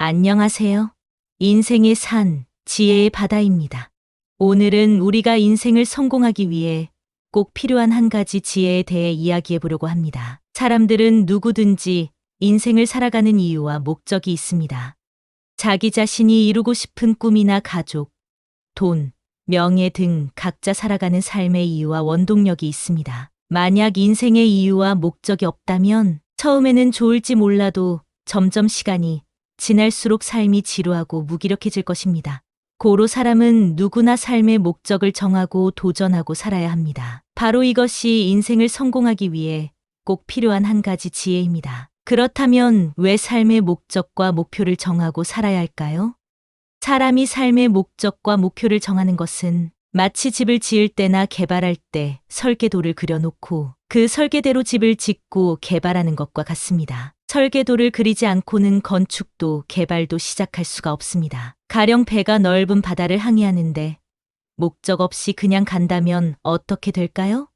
안녕하세요. 인생의 산, 지혜의 바다입니다. 오늘은 우리가 인생을 성공하기 위해 꼭 필요한 한 가지 지혜에 대해 이야기해 보려고 합니다. 사람들은 누구든지 인생을 살아가는 이유와 목적이 있습니다. 자기 자신이 이루고 싶은 꿈이나 가족, 돈, 명예 등 각자 살아가는 삶의 이유와 원동력이 있습니다. 만약 인생의 이유와 목적이 없다면 처음에는 좋을지 몰라도 점점 시간이 지날수록 삶이 지루하고 무기력해질 것입니다. 고로 사람은 누구나 삶의 목적을 정하고 도전하고 살아야 합니다. 바로 이것이 인생을 성공하기 위해 꼭 필요한 한 가지 지혜입니다. 그렇다면 왜 삶의 목적과 목표를 정하고 살아야 할까요? 사람이 삶의 목적과 목표를 정하는 것은 마치 집을 지을 때나 개발할 때 설계도를 그려놓고 그 설계대로 집을 짓고 개발하는 것과 같습니다. 설계도를 그리지 않고는 건축도 개발도 시작할 수가 없습니다. 가령 배가 넓은 바다를 항해하는데 목적 없이 그냥 간다면 어떻게 될까요?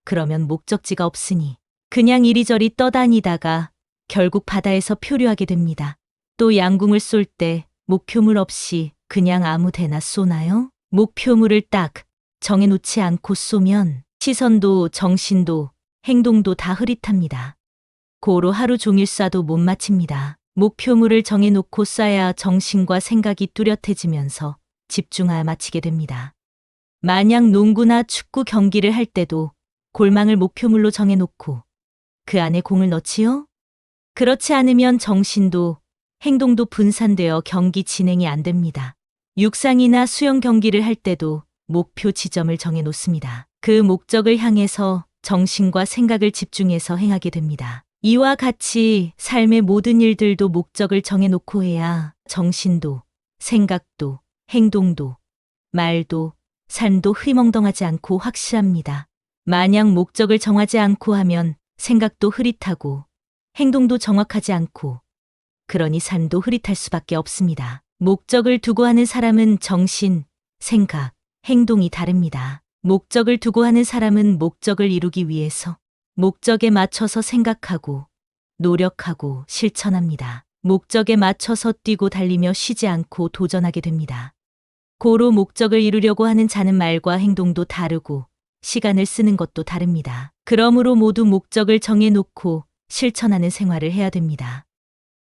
그러면 목적지가 없으니 그냥 이리저리 떠다니다가 결국 바다에서 표류하게 됩니다. 또 양궁을 쏠 때 목표물 없이 그냥 아무 데나 쏘나요? 목표물을 딱 정해놓지 않고 쏘면 시선도 정신도 행동도 다 흐릿합니다. 고로 하루 종일 쏴도 못 맞춥니다. 목표물을 정해놓고 쏴야 정신과 생각이 뚜렷해지면서 집중하여 마치게 됩니다. 만약 농구나 축구 경기를 할 때도 골망을 목표물로 정해놓고 그 안에 공을 넣지요? 그렇지 않으면 정신도 행동도 분산되어 경기 진행이 안 됩니다. 육상이나 수영 경기를 할 때도 목표 지점을 정해놓습니다. 그 목적을 향해서 정신과 생각을 집중해서 행하게 됩니다. 이와 같이 삶의 모든 일들도 목적을 정해놓고 해야 정신도, 생각도, 행동도, 말도, 삶도 휘멍덩하지 않고 확실합니다. 만약 목적을 정하지 않고 하면 생각도 흐릿하고 행동도 정확하지 않고 그러니 삶도 흐릿할 수밖에 없습니다. 목적을 두고 하는 사람은 정신, 생각, 행동이 다릅니다. 목적을 두고 하는 사람은 목적을 이루기 위해서 목적에 맞춰서 생각하고 노력하고 실천합니다. 목적에 맞춰서 뛰고 달리며 쉬지 않고 도전하게 됩니다. 고로 목적을 이루려고 하는 자는 말과 행동도 다르고 시간을 쓰는 것도 다릅니다. 그러므로 모두 목적을 정해놓고 실천하는 생활을 해야 됩니다.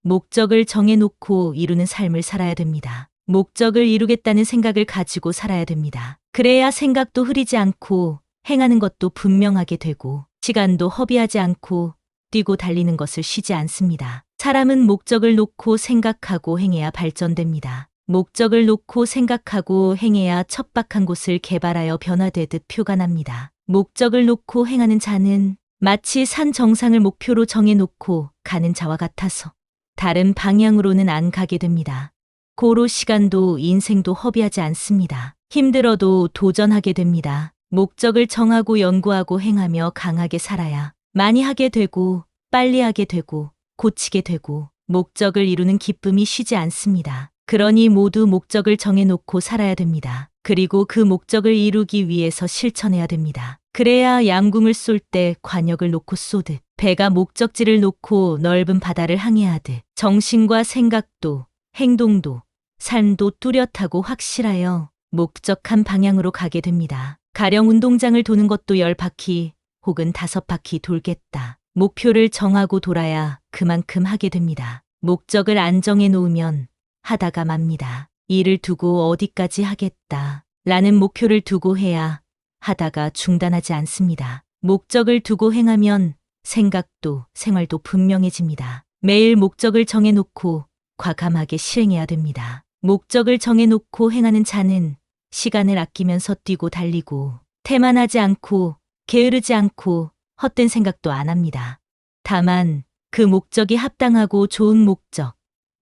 목적을 정해놓고 이루는 삶을 살아야 됩니다. 목적을 이루겠다는 생각을 가지고 살아야 됩니다. 그래야 생각도 흐리지 않고 행하는 것도 분명하게 되고 시간도 허비하지 않고 뛰고 달리는 것을 쉬지 않습니다. 사람은 목적을 놓고 생각하고 행해야 발전됩니다. 목적을 놓고 생각하고 행해야 척박한 곳을 개발하여 변화되듯 표가 납니다. 목적을 놓고 행하는 자는 마치 산 정상을 목표로 정해놓고 가는 자와 같아서 다른 방향으로는 안 가게 됩니다. 고로 시간도 인생도 허비하지 않습니다. 힘들어도 도전하게 됩니다. 목적을 정하고 연구하고 행하며 강하게 살아야 많이 하게 되고 빨리 하게 되고 고치게 되고 목적을 이루는 기쁨이 쉬지 않습니다. 그러니 모두 목적을 정해놓고 살아야 됩니다. 그리고 그 목적을 이루기 위해서 실천해야 됩니다. 그래야 양궁을 쏠 때 관역을 놓고 쏘듯 배가 목적지를 놓고 넓은 바다를 항해하듯 정신과 생각도 행동도 삶도 뚜렷하고 확실하여 목적한 방향으로 가게 됩니다. 가령 운동장을 도는 것도 10바퀴 혹은 5바퀴 돌겠다. 목표를 정하고 돌아야 그만큼 하게 됩니다. 목적을 안 정해 놓으면 하다가 맙니다. 일을 두고 어디까지 하겠다 라는 목표를 두고 해야 하다가 중단하지 않습니다. 목적을 두고 행하면 생각도 생활도 분명해집니다. 매일 목적을 정해놓고 과감하게 실행해야 됩니다. 목적을 정해놓고 행하는 자는 시간을 아끼면서 뛰고 달리고 태만하지 않고 게으르지 않고 헛된 생각도 안 합니다. 다만 그 목적이 합당하고 좋은 목적,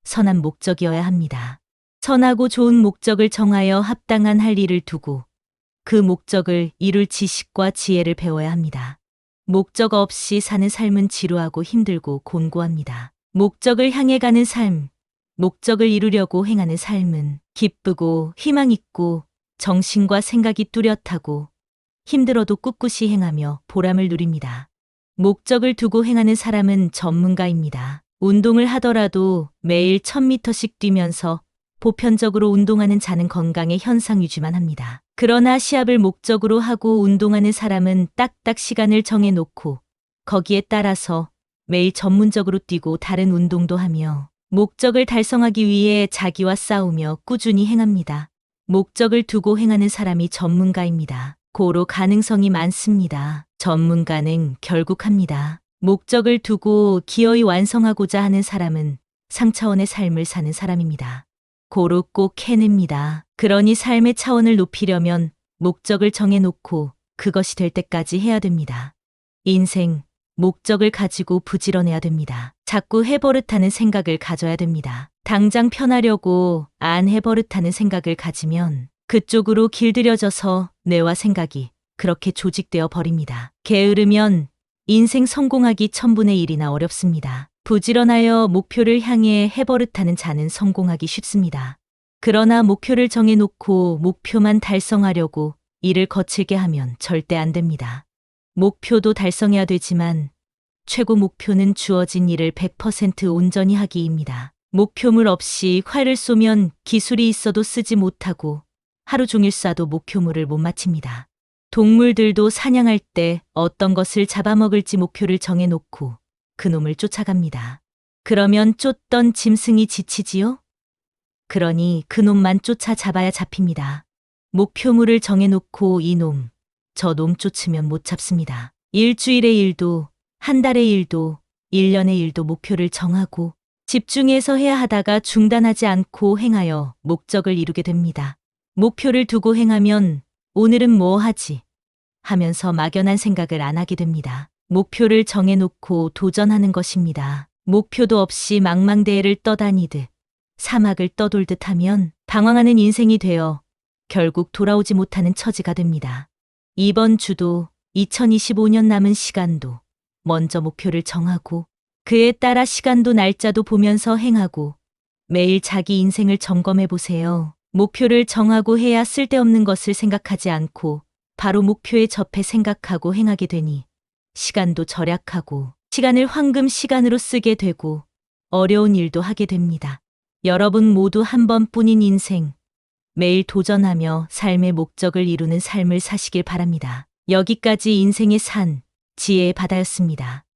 선한 목적이어야 합니다. 선하고 좋은 목적을 정하여 합당한 할 일을 두고 그 목적을 이룰 지식과 지혜를 배워야 합니다. 목적 없이 사는 삶은 지루하고 힘들고 곤고합니다. 목적을 향해 가는 삶, 목적을 이루려고 행하는 삶은 기쁘고 희망 있고 정신과 생각이 뚜렷하고 힘들어도 꿋꿋이 행하며 보람을 누립니다. 목적을 두고 행하는 사람은 전문가입니다. 운동을 하더라도 매일 1000m씩 뛰면서 보편적으로 운동하는 자는 건강의 현상 유지만 합니다. 그러나 시합을 목적으로 하고 운동하는 사람은 딱딱 시간을 정해놓고 거기에 따라서 매일 전문적으로 뛰고 다른 운동도 하며 목적을 달성하기 위해 자기와 싸우며 꾸준히 행합니다. 목적을 두고 행하는 사람이 전문가입니다. 고로 가능성이 많습니다. 전문가는 결국 합니다. 목적을 두고 기어이 완성하고자 하는 사람은 상차원의 삶을 사는 사람입니다. 고로 꼭 해냅니다. 그러니 삶의 차원을 높이려면 목적을 정해놓고 그것이 될 때까지 해야 됩니다. 인생, 목적을 가지고 부지런해야 됩니다. 자꾸 해버릇하는 생각을 가져야 됩니다. 당장 편하려고 안 해버릇하는 생각을 가지면 그쪽으로 길들여져서 뇌와 생각이 그렇게 조직되어 버립니다. 게으르면 인생 성공하기 1000분의 1이나 어렵습니다. 부지런하여 목표를 향해 해버릇하는 자는 성공하기 쉽습니다. 그러나 목표를 정해놓고 목표만 달성하려고 일을 거칠게 하면 절대 안 됩니다. 목표도 달성해야 되지만 최고 목표는 주어진 일을 100% 온전히 하기입니다. 목표물 없이 활을 쏘면 기술이 있어도 쓰지 못하고 하루 종일 쏴도 목표물을 못 맞춥니다. 동물들도 사냥할 때 어떤 것을 잡아먹을지 목표를 정해놓고 그놈을 쫓아갑니다. 그러면 쫓던 짐승이 지치지요? 그러니 그놈만 쫓아 잡아야 잡힙니다. 목표물을 정해놓고 이놈, 저놈 쫓으면 못 잡습니다. 일주일의 일도, 한 달의 일도, 1년의 일도 목표를 정하고 집중해서 해야 하다가 중단하지 않고 행하여 목적을 이루게 됩니다. 목표를 두고 행하면 오늘은 뭐 하지? 하면서 막연한 생각을 안 하게 됩니다. 목표를 정해놓고 도전하는 것입니다. 목표도 없이 망망대해를 떠다니듯 사막을 떠돌듯 하면 방황하는 인생이 되어 결국 돌아오지 못하는 처지가 됩니다. 이번 주도 2025년 남은 시간도 먼저 목표를 정하고 그에 따라 시간도 날짜도 보면서 행하고 매일 자기 인생을 점검해 보세요. 목표를 정하고 해야 쓸데없는 것을 생각하지 않고 바로 목표에 접해 생각하고 행하게 되니 시간도 절약하고 시간을 황금 시간으로 쓰게 되고 어려운 일도 하게 됩니다. 여러분 모두 한 번뿐인 인생, 매일 도전하며 삶의 목적을 이루는 삶을 사시길 바랍니다. 여기까지 인생의 산, 지혜의 바다였습니다.